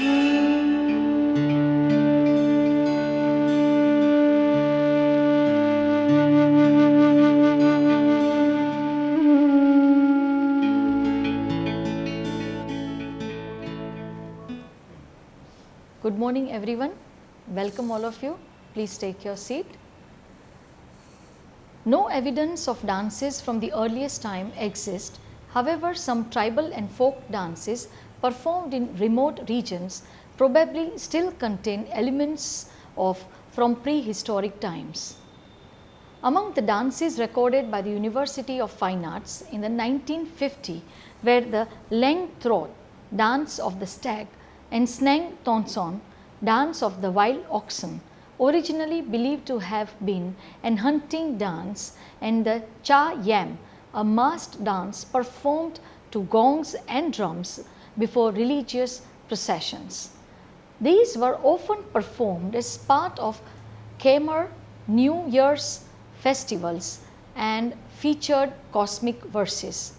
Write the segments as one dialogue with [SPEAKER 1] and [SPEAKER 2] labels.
[SPEAKER 1] Good morning everyone, welcome all of you, please take your seat. No evidence of dances from the earliest time exist, however some tribal and folk dances performed in remote regions probably still contain elements from prehistoric times. Among the dances recorded by the University of Fine Arts in the 1950 were the Leng Throat, dance of the stag, and Sneng Tonson, dance of the wild oxen, originally believed to have been an hunting dance, and the Cha Yam, a masked dance performed to gongs and drums before religious processions. These were often performed as part of Khmer New Year's festivals and featured cosmic verses.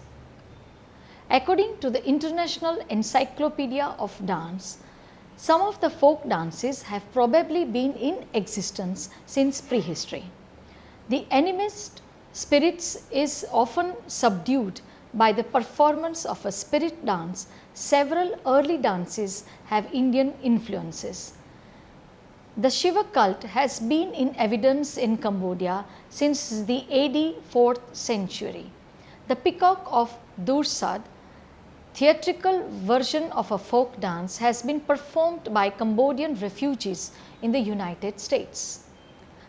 [SPEAKER 1] According to the International Encyclopedia of Dance, some of the folk dances have probably been in existence since prehistory. The animist spirits is often subdued by the performance of a spirit dance. Several early dances have Indian influences. The Shiva cult has been in evidence in Cambodia since the AD 4th century. The Peacock of Dursad, theatrical version of a folk dance, has been performed by Cambodian refugees in the United States.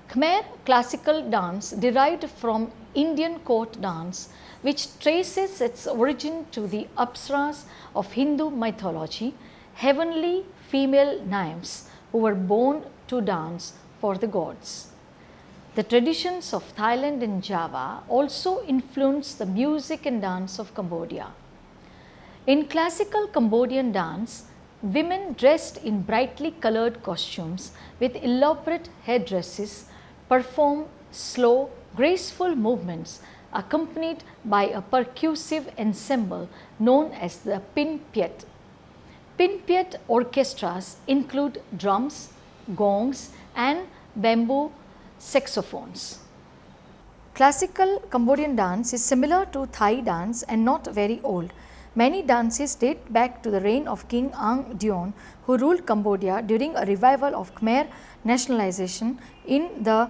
[SPEAKER 1] Khmer classical dance derived from Indian court dance, which traces its origin to the Apsaras of Hindu mythology, heavenly female nymphs who were born to dance for the gods. The traditions of Thailand and Java also influenced the music and dance of Cambodia. In classical Cambodian dance, women dressed in brightly colored costumes with elaborate headdresses perform slow, graceful movements accompanied by a percussive ensemble known as the Pin Piet. Pin Piet orchestras include drums, gongs and bamboo saxophones. Classical Cambodian dance is similar to Thai dance and not very old. Many dances date back to the reign of King Ang Dion, who ruled Cambodia during a revival of Khmer nationalization in the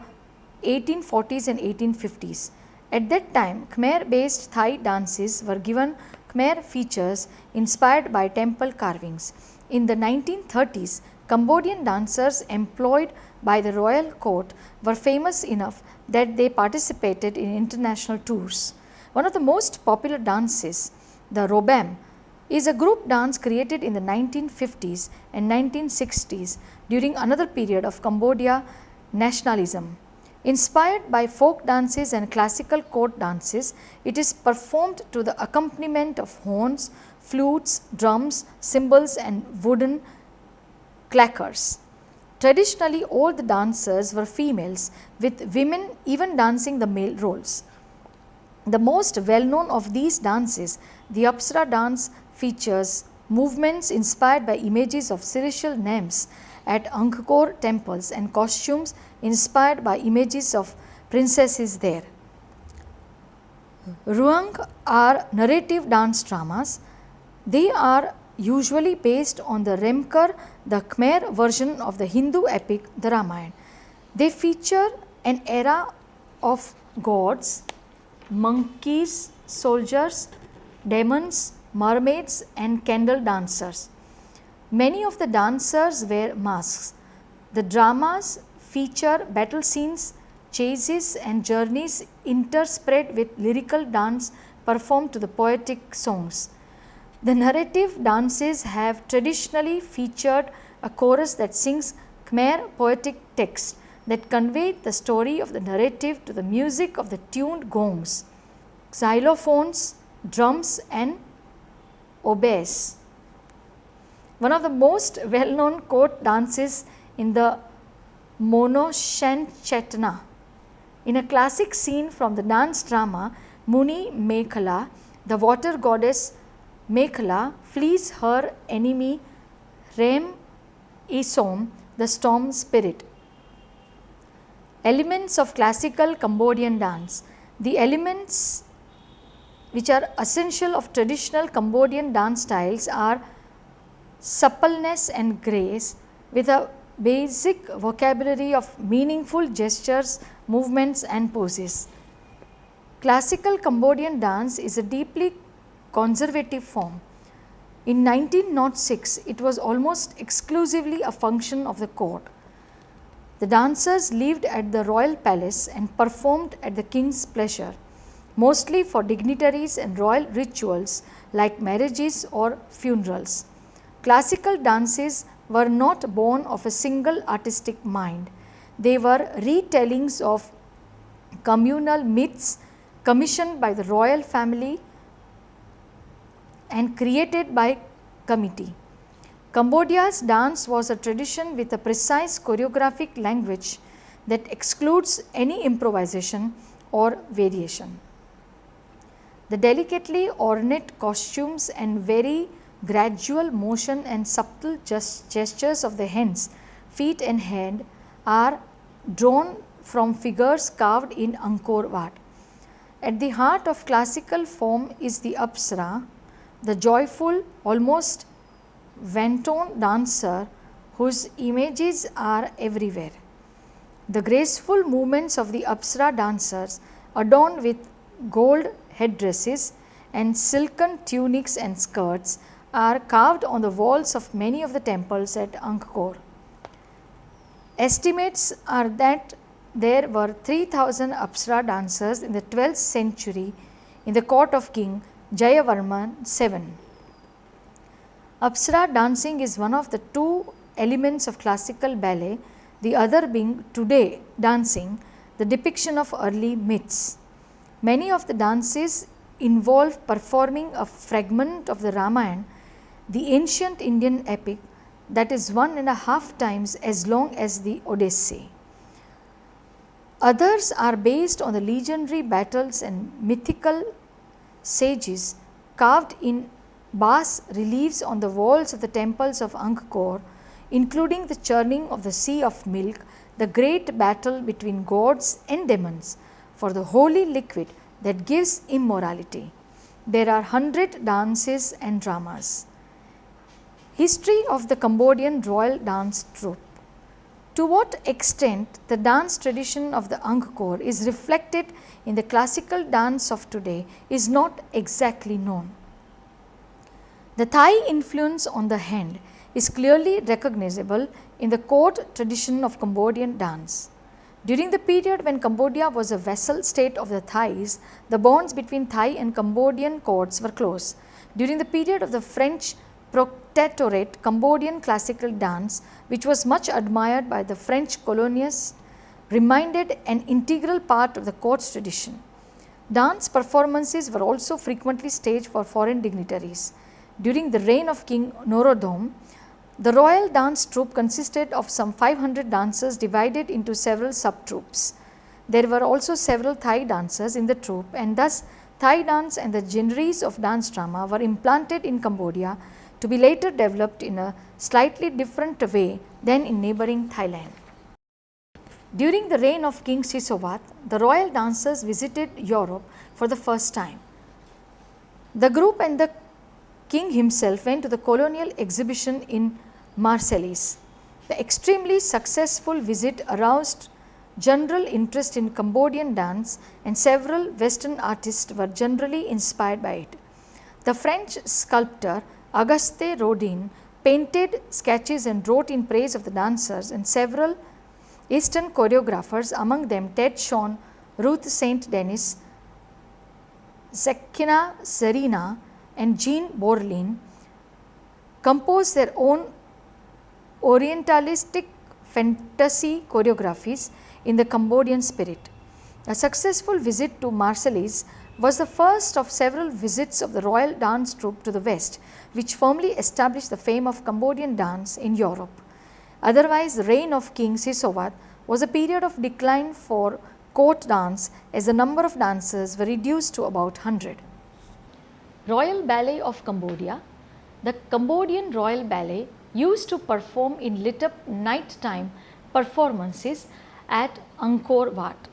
[SPEAKER 1] 1840s and 1850s. At that time, Khmer-based Thai dances were given Khmer features inspired by temple carvings. In the 1930s, Cambodian dancers employed by the royal court were famous enough that they participated in international tours. One of the most popular dances, the Robam, is a group dance created in the 1950s and 1960s during another period of Cambodia nationalism. Inspired by folk dances and classical court dances, it is performed to the accompaniment of horns, flutes, drums, cymbals and wooden clackers. Traditionally, all the dancers were females, with women even dancing the male roles. The most well known of these dances, the Apsara dance, features movements inspired by images of celestial nymphs at Angkor temples and costumes inspired by images of princesses there. Ruang are narrative dance dramas. They are usually based on the Remkar, the Khmer version of the Hindu epic, the Ramayana. They feature an era of gods, monkeys, soldiers, demons, mermaids and candle dancers. Many of the dancers wear masks. The dramas feature battle scenes, chases and journeys interspread with lyrical dance performed to the poetic songs. The narrative dances have traditionally featured a chorus that sings Khmer poetic texts that convey the story of the narrative to the music of the tuned gongs, xylophones, drums and oboes. One of the most well known court dances in the Monoshanchetna. In a classic scene from the dance drama Muni Mekhala, the water goddess Mekhala flees her enemy Rem Isom, the storm spirit. Elements of classical Cambodian dance. The elements which are essential of traditional Cambodian dance styles are suppleness and grace, with a basic vocabulary of meaningful gestures, movements and poses. Classical Cambodian dance is a deeply conservative form. In 1906, it was almost exclusively a function of the court. The dancers lived at the royal palace and performed at the king's pleasure, mostly for dignitaries and royal rituals like marriages or funerals. Classical dances were not born of a single artistic mind. They were retellings of communal myths commissioned by the royal family and created by committee. Cambodia's dance was a tradition with a precise choreographic language that excludes any improvisation or variation. The delicately ornate costumes and very gradual motion and subtle gestures of the hands, feet and hand are drawn from figures carved in Angkor Wat. At the heart of classical form is the Apsara, the joyful, almost wanton dancer whose images are everywhere. The graceful movements of the Apsara dancers, adorned with gold headdresses and silken tunics and skirts, are carved on the walls of many of the temples at Angkor. Estimates are that there were 3,000 Apsara dancers in the 12th century in the court of King Jayavarman VII. Apsara dancing is one of the two elements of classical ballet, the other being today dancing, the depiction of early myths. Many of the dances involve performing a fragment of the Ramayana, the ancient Indian epic that is 1.5 times as long as the Odyssey. Others are based on the legendary battles and mythical sages carved in bas reliefs on the walls of the temples of Angkor, including the churning of the sea of milk, the great battle between gods and demons for the holy liquid that gives immortality. There are 100 dances and dramas. History of the Cambodian royal dance troupe. To what extent the dance tradition of the Angkor is reflected in the classical dance of today is not exactly known. The Thai influence on the hand is clearly recognizable in the court tradition of Cambodian dance. During the period when Cambodia was a vassal state of the Thais, the bonds between Thai and Cambodian courts were close. During the period of the French Protectorate, Cambodian classical dance, which was much admired by the French colonists, remained an integral part of the court's tradition. Dance performances were also frequently staged for foreign dignitaries. During the reign of King Norodom, the royal dance troupe consisted of some 500 dancers divided into several sub-troupes. There were also several Thai dancers in the troupe, and thus Thai dance and the genres of dance drama were implanted in Cambodia to be later developed in a slightly different way than in neighboring Thailand. During the reign of King Sisowat, the royal dancers visited Europe for the first time. The group and the king himself went to the colonial exhibition in Marseilles. The extremely successful visit aroused general interest in Cambodian dance, and several Western artists were generally inspired by it. The French sculptor Auguste Rodin painted sketches and wrote in praise of the dancers, and several Eastern choreographers, among them Ted Shawn, Ruth St. Denis, Zekina Serena and Jean Borlin, composed their own orientalistic fantasy choreographies in the Cambodian spirit. A successful visit to Marseilles was the first of several visits of the royal dance troupe to the West, which firmly established the fame of Cambodian dance in Europe. Otherwise, the reign of King Sisowat was a period of decline for court dance, as the number of dancers were reduced to about 100. Royal Ballet of Cambodia. The Cambodian Royal Ballet used to perform in lit up nighttime performances at Angkor Wat.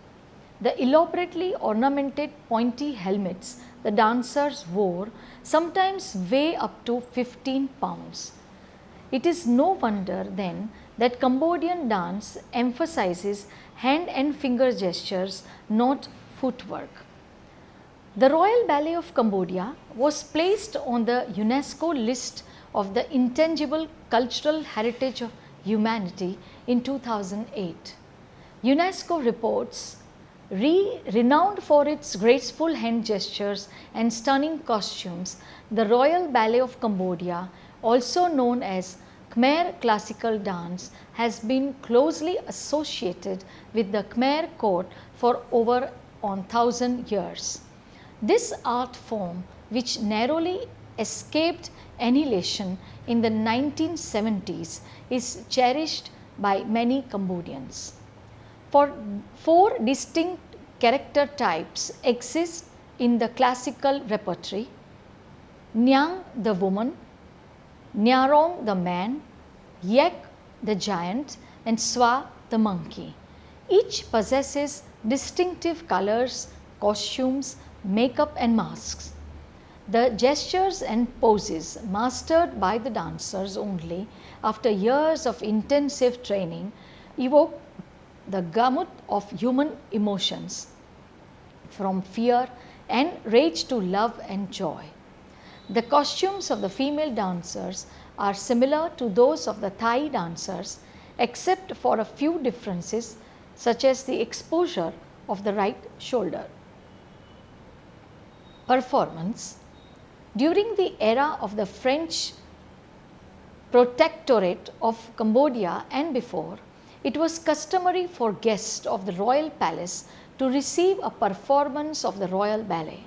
[SPEAKER 1] The elaborately ornamented pointy helmets the dancers wore sometimes weigh up to 15 pounds. It is no wonder then that Cambodian dance emphasizes hand and finger gestures, not footwork. The Royal Ballet of Cambodia was placed on the UNESCO list of the Intangible Cultural Heritage of Humanity in 2008. UNESCO reports, renowned for its graceful hand gestures and stunning costumes, the Royal Ballet of Cambodia, also known as Khmer classical dance, has been closely associated with the Khmer court for over 1,000 years. This art form, which narrowly escaped annihilation in the 1970s, is cherished by many Cambodians. Four distinct character types exist in the classical repertory: Nyang the woman, Nyarong the man, Yek the giant, and Swa the monkey. Each possesses distinctive colors, costumes, makeup and masks. The gestures and poses, mastered by the dancers only after years of intensive training, evoke the gamut of human emotions, from fear and rage to love and joy. The costumes of the female dancers are similar to those of the Thai dancers, except for a few differences, such as the exposure of the right shoulder. Performance. During the era of the French Protectorate of Cambodia and before, it was customary for guests of the royal palace to receive a performance of the royal ballet.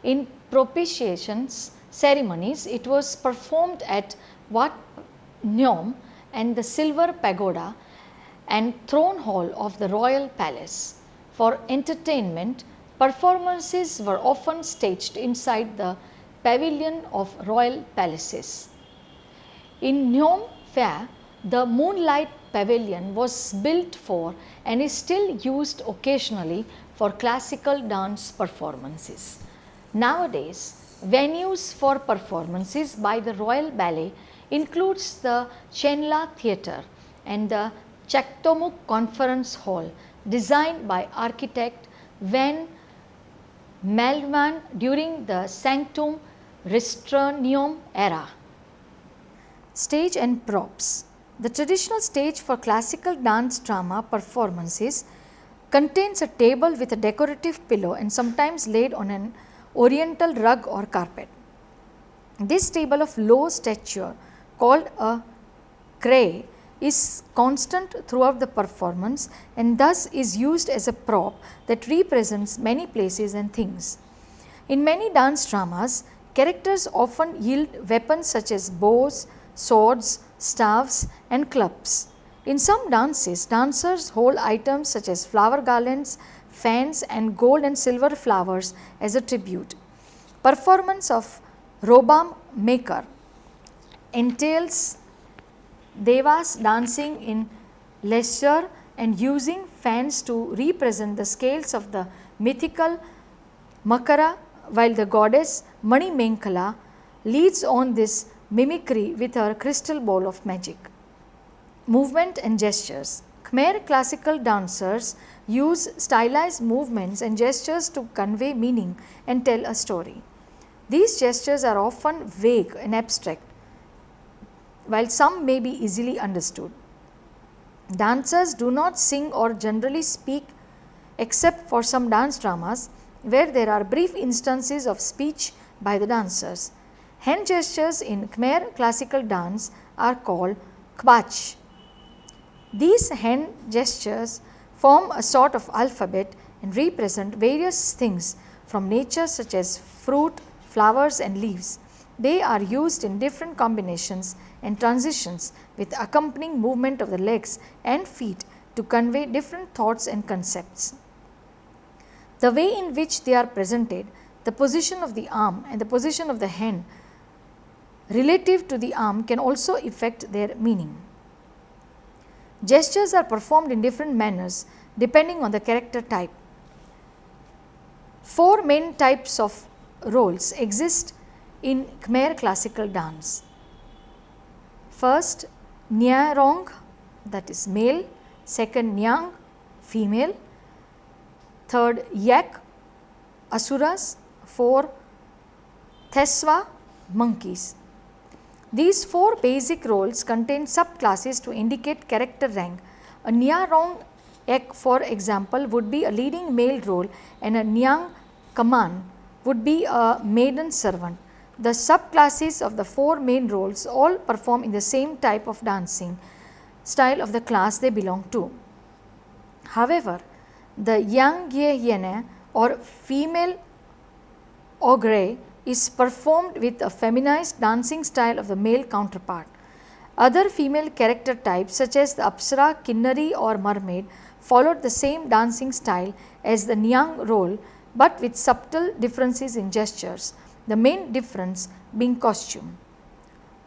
[SPEAKER 1] In propitiation ceremonies, it was performed at Wat Nyom and the Silver Pagoda and Throne Hall of the royal palace. For entertainment, performances were often staged inside the pavilion of royal palaces. In Nyom Phaya, the moonlight pavilion was built for and is still used occasionally for classical dance performances. Nowadays, venues for performances by the Royal Ballet includes the Chenla Theatre and the Chaktomuk Conference Hall, designed by architect Van Malvan during the Sanctum Restreunium era. Stage and props. The traditional stage for classical dance drama performances contains a table with a decorative pillow and sometimes laid on an oriental rug or carpet. This table of low stature, called a cray, is constant throughout the performance and thus is used as a prop that represents many places and things. In many dance dramas, characters often yield weapons such as bows, swords, staffs and clubs. In some dances, dancers hold items such as flower garlands, fans and gold and silver flowers as a tribute. Performance of Robam Maker entails devas dancing in leisure and using fans to represent the scales of the mythical Makara, while the goddess Mani Menkala leads on this mimicry with her crystal ball of magic. Movement and gestures. Khmer classical dancers use stylized movements and gestures to convey meaning and tell a story. These gestures are often vague and abstract, while some may be easily understood. Dancers do not sing or generally speak except for some dance dramas where there are brief instances of speech by the dancers. Hand gestures in Khmer classical dance are called kbach. These hand gestures form a sort of alphabet and represent various things from nature such as fruit, flowers and leaves. They are used in different combinations and transitions with accompanying movement of the legs and feet to convey different thoughts and concepts. The way in which they are presented, the position of the arm and the position of the hand relative to the arm can also affect their meaning. Gestures are performed in different manners depending on the character type. 4 main types of roles exist in Khmer classical dance. First, Nyarong, that is male; second, Nyang, female; third, Yak, asuras; 4, Theswa, monkeys. These 4 basic roles contain subclasses to indicate character rank. A Nyarong Ek, for example, would be a leading male role, and a Nyang Kaman would be a maiden servant. The subclasses of the 4 main roles all perform in the same type of dancing style of the class they belong to. However, the Yang Ye Yene or female ogre is performed with a feminized dancing style of the male counterpart. Other female character types such as the Apsara, Kinnari or mermaid followed the same dancing style as the Nyang role, but with subtle differences in gestures, the main difference being costume.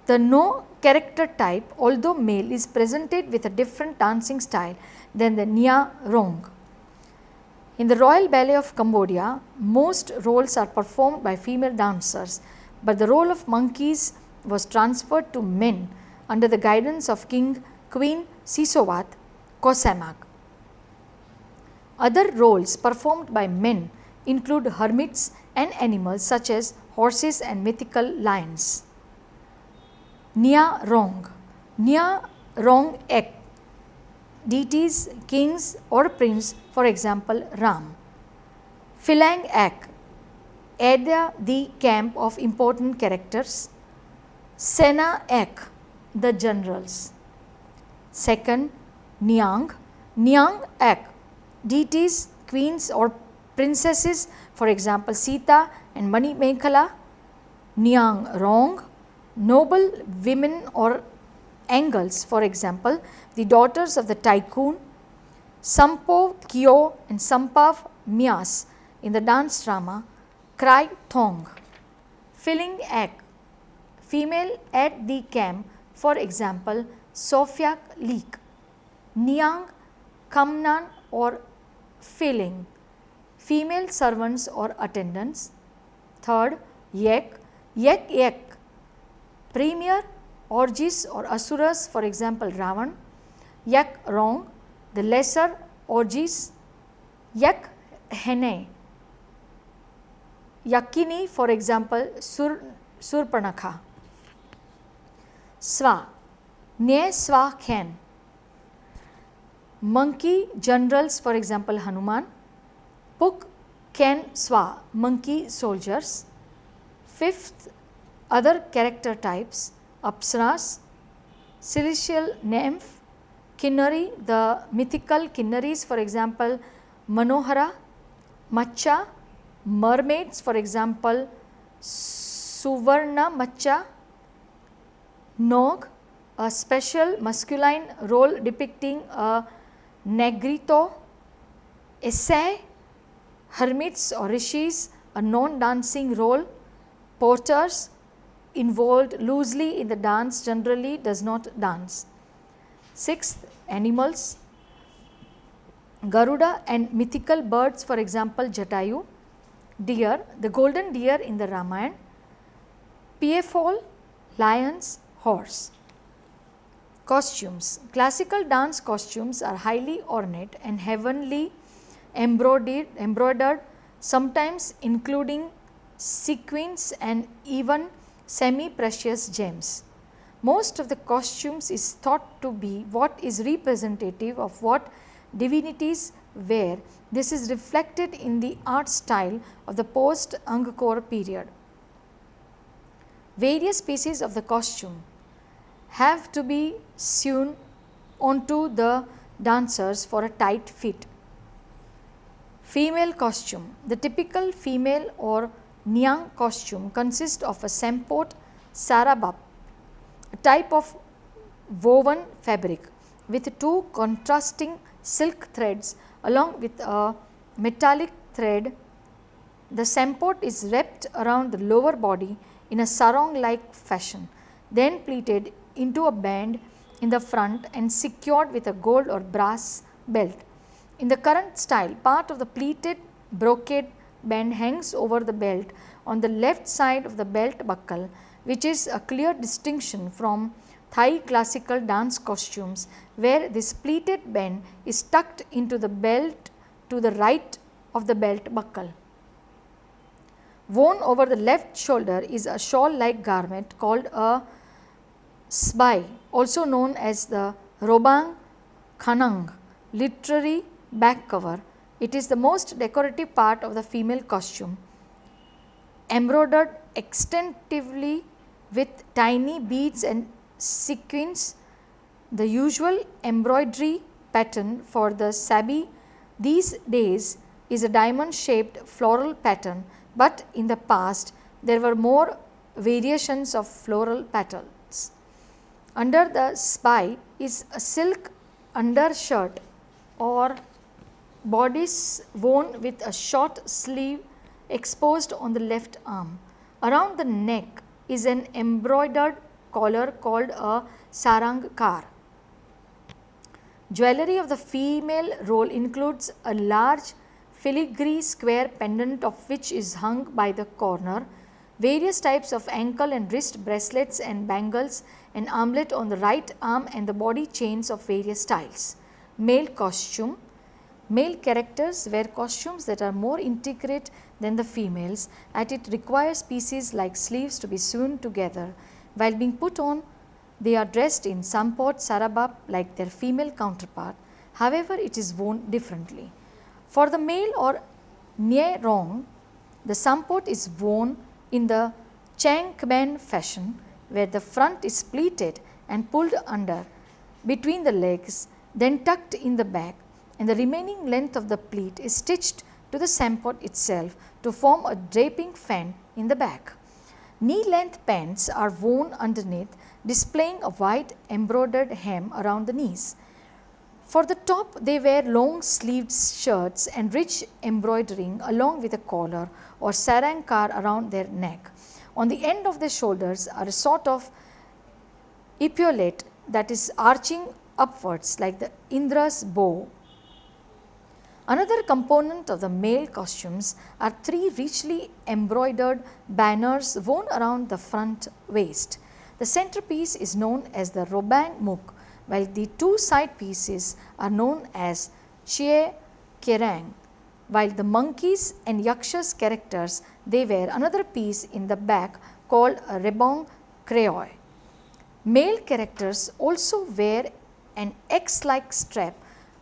[SPEAKER 1] The No character type, although male, is presented with a different dancing style than the Nya Rong. In the Royal Ballet of Cambodia, most roles are performed by female dancers, but the role of monkeys was transferred to men under the guidance of Queen Sisowat Kosamak. Other roles performed by men include hermits and animals such as horses and mythical lions. Nya Rong. Nya Rong Ek, deities, kings or prince, for example Ram. Philang Ak, aide the camp of important characters. Sena Ek, the generals. Second, Nyang. Nyang Ek, deities, queens or princesses, for example Sita and Mani Mekhala. Nyang Rong, noble women or angles, for example the daughters of the tycoon. Sampo Kyo and Sampav Myas in the dance drama Krai Thong. Philing Ek, female at the camp, for example Sophiak Leek. Nyang Kamnan or Philing, female servants or attendants. Third, Yek. Yek, premier orgies or asuras, for example Ravan. Yak Rong, the lesser orgies. Yak Hene, Yakini, for example Surpanakha. Swa, Ne Swa Khen, monkey generals, for example Hanuman. Puk Ken Swa, monkey soldiers. Fifth, other character types: Apsaras, celestial nymph, Kinnari, the mythical Kinnaris, for example Manohara. Macha, mermaids, for example Suvarna Macha. Nog, a special masculine role depicting a negrito. Essay, hermits or rishis, a non-dancing role. Porters, involved loosely in the dance, generally does not dance. Sixth, animals: Garuda and mythical birds, for example Jatayu. Deer, the golden deer in the Ramayana. Piafol, lions, horse. Costumes: classical dance costumes are highly ornate and heavily embroidered, sometimes including sequins and even semi-precious gems. Most of the costumes is thought to be what is representative of what divinities wear. This is reflected in the art style of the post-Angkor period. Various pieces of the costume have to be sewn onto the dancers for a tight fit. Female costume: the typical female or Nyang costume consists of a sempot sarabap, a type of woven fabric with 2 contrasting silk threads along with a metallic thread. The sempot is wrapped around the lower body in a sarong like fashion. then pleated into a band in the front and secured with a gold or brass belt. In the current style, part of the pleated brocade band hangs over the belt on the left side of the belt buckle, which is a clear distinction from Thai classical dance costumes, where this pleated band is tucked into the belt to the right of the belt buckle. Worn over the left shoulder is a shawl-like garment called a sbai, also known as the robang khanang, literary back cover. It is the most decorative part of the female costume, embroidered extensively with tiny beads and sequins. The usual embroidery pattern for the sabi these days is a diamond shaped floral pattern, but in the past there were more variations of floral patterns. Under the sbai is a silk undershirt or bodice worn with a short sleeve exposed on the left arm. Around the neck is an embroidered collar called a sarang kar. Jewelry of the female role includes a large filigree square pendant of which is hung by the corner, various types of ankle and wrist bracelets and bangles, an armlet on the right arm and the body chains of various styles. Male costume. Male characters wear costumes that are more intricate than the females, as it requires pieces like sleeves to be sewn together. While being put on, they are dressed in sampot sarabap like their female counterpart, however it is worn differently. For the male or nye rong, the sampot is worn in the changkben fashion, where the front is pleated and pulled under between the legs, then tucked in the back, and the remaining length of the pleat is stitched to the sampot itself to form a draping fan in the back. Knee length pants are worn underneath, displaying a wide embroidered hem around the knees. For the top, they wear long sleeved shirts and rich embroidering along with a collar or sarang kar around their neck. On the end of their shoulders are a sort of epaulette that is arching upwards like the Indra's bow. Another component of the male costumes are three richly embroidered banners worn around the front waist. The centerpiece is known as the robang muk, while the two side pieces are known as chie kerang. While the monkeys and yakshas characters, they wear another piece in the back called a rebong kreoi. Male characters also wear an X-like strap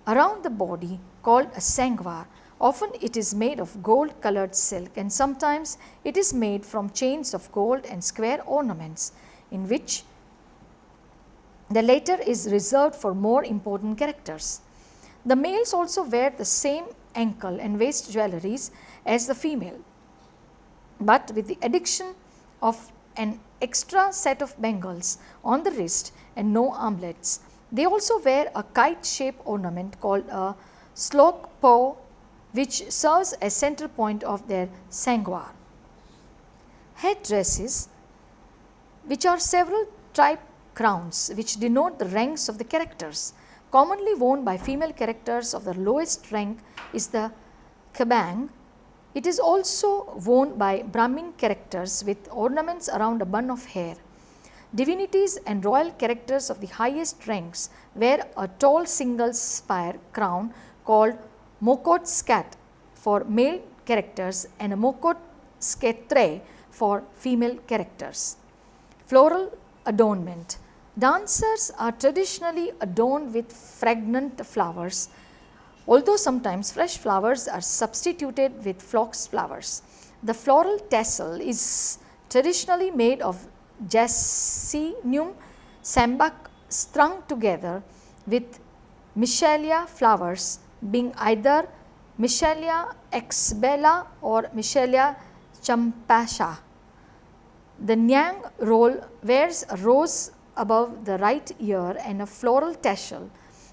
[SPEAKER 1] around the body called a sangwar. Often it is made of gold colored silk, and sometimes it is made from chains of gold and square ornaments, in which the latter is reserved for more important characters. The males also wear the same ankle and waist jewelries as the female, but with the addition of an extra set of bangles on the wrist and no armlets. They also wear a kite shaped ornament called a slok po, which serves as center point of their sangwar. Head dresses, which are several tribe crowns which denote the ranks of the characters. Commonly worn by female characters of the lowest rank is the kabang. It is also worn by Brahmin characters with ornaments around a bun of hair. Divinities and royal characters of the highest ranks wear a tall single spire crown called mokot skat for male characters and a mokot sketre for female characters. Floral adornment. Dancers are traditionally adorned with fragrant flowers, although sometimes fresh flowers are substituted with phlox flowers. The floral tassel is traditionally made of jasminum sambac strung together with Michelia flowers, being either Michelia exbella or Michelia champasha. The Nyang role wears a rose above the right ear and a floral tassel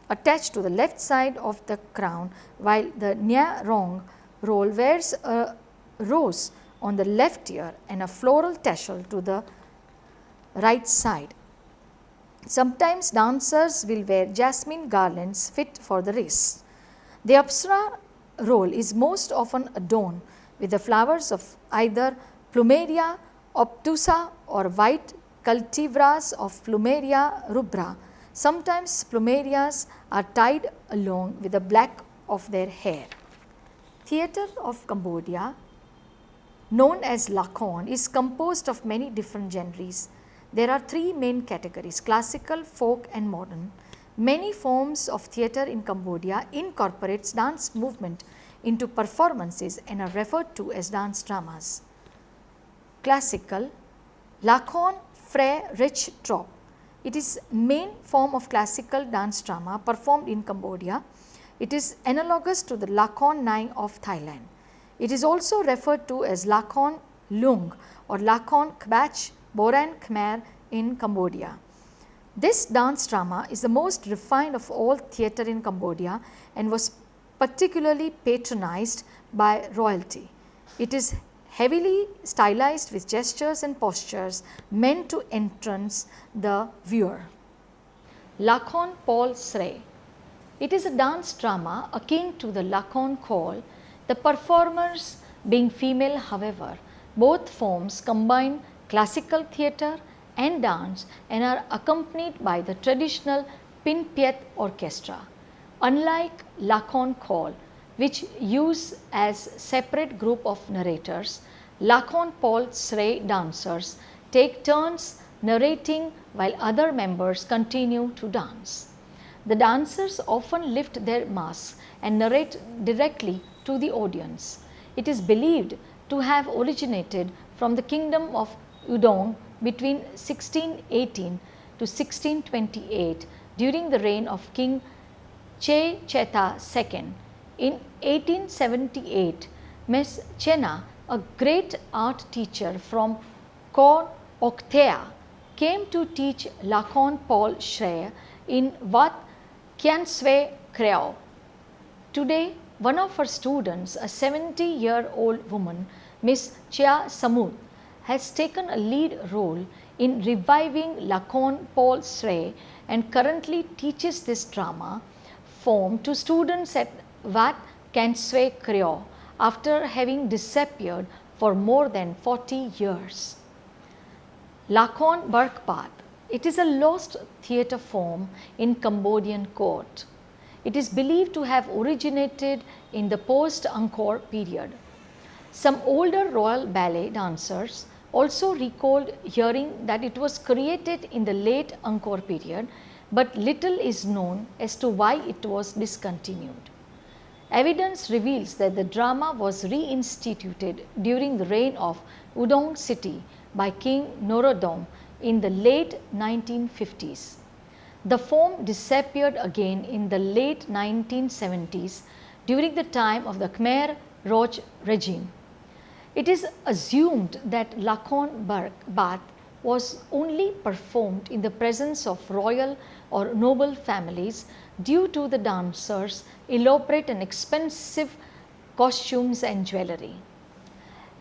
[SPEAKER 1] attached to the left side of the crown, while the Nya Rong role wears a rose on the left ear and a floral tassel to the right side. Sometimes dancers will wear jasmine garlands fit for the wrist. The Apsara role is most often adorned with the flowers of either Plumeria obtusa or white cultivars of Plumeria rubra. Sometimes plumerias are tied along with the black of their hair. Theatre of Cambodia, known as Lakon, is composed of many different genres. There are three main categories: classical, folk and modern. Many forms of theatre in Cambodia incorporates dance movement into performances and are referred to as dance dramas. Classical, Lakon Frey Rich Trop. It is main form of classical dance drama performed in Cambodia. It is analogous to the Lakon Nai of Thailand. It is also referred to as Lakon Lung or Lakon Kbach Boran Khmer in Cambodia. This dance drama is the most refined of all theatre in Cambodia and was particularly patronized by royalty. It is heavily stylized with gestures and postures meant to entrance the viewer. Lakon Paul Srey. It is a dance drama akin to the Lakon Call, the performers being female. However, both forms combine classical theatre and dance and are accompanied by the traditional Pinpiet orchestra. Unlike Lakon Call, which use as separate group of narrators, Lakon Paul Srey dancers take turns narrating while other members continue to dance. The dancers often lift their masks and narrate directly to the audience. It is believed to have originated from the kingdom of Udong between 1618 to 1628 during the reign of King Che Cheta II. In 1878, Ms. Chena, a great art teacher from Kon Okthea, came to teach Lakon Paul Srey in Wat Kyan Swe Kreo. Today, one of her students, a 70-year-old woman, Ms. Chia Samut, has taken a lead role in reviving Lakon Paul Srey and currently teaches this drama form to students at Wat Kyan Swe Kreo after having disappeared for more than 40 years. Lakon Barkpat. It is a lost theatre form in Cambodian court. It is believed to have originated in the post-Angkor period. Some older royal ballet dancers also recalled hearing that it was created in the late Angkor period, but little is known as to why it was discontinued. Evidence reveals that the drama was reinstituted during the reign of Udong city by King Norodom in the late 1950s. The form disappeared again in the late 1970s during the time of the Khmer Rouge regime. It is assumed that Lakon Barkpat was only performed in the presence of royal or noble families due to the dancers' elaborate and expensive costumes and jewelry.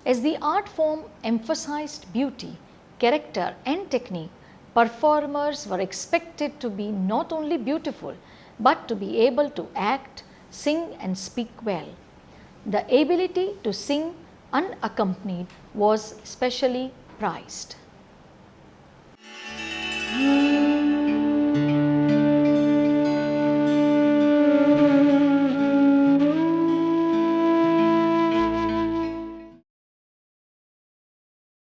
[SPEAKER 1] As the art form emphasized beauty, character and technique, performers were expected to be not only beautiful but to be able to act, sing and speak well. The ability to sing unaccompanied was specially prized.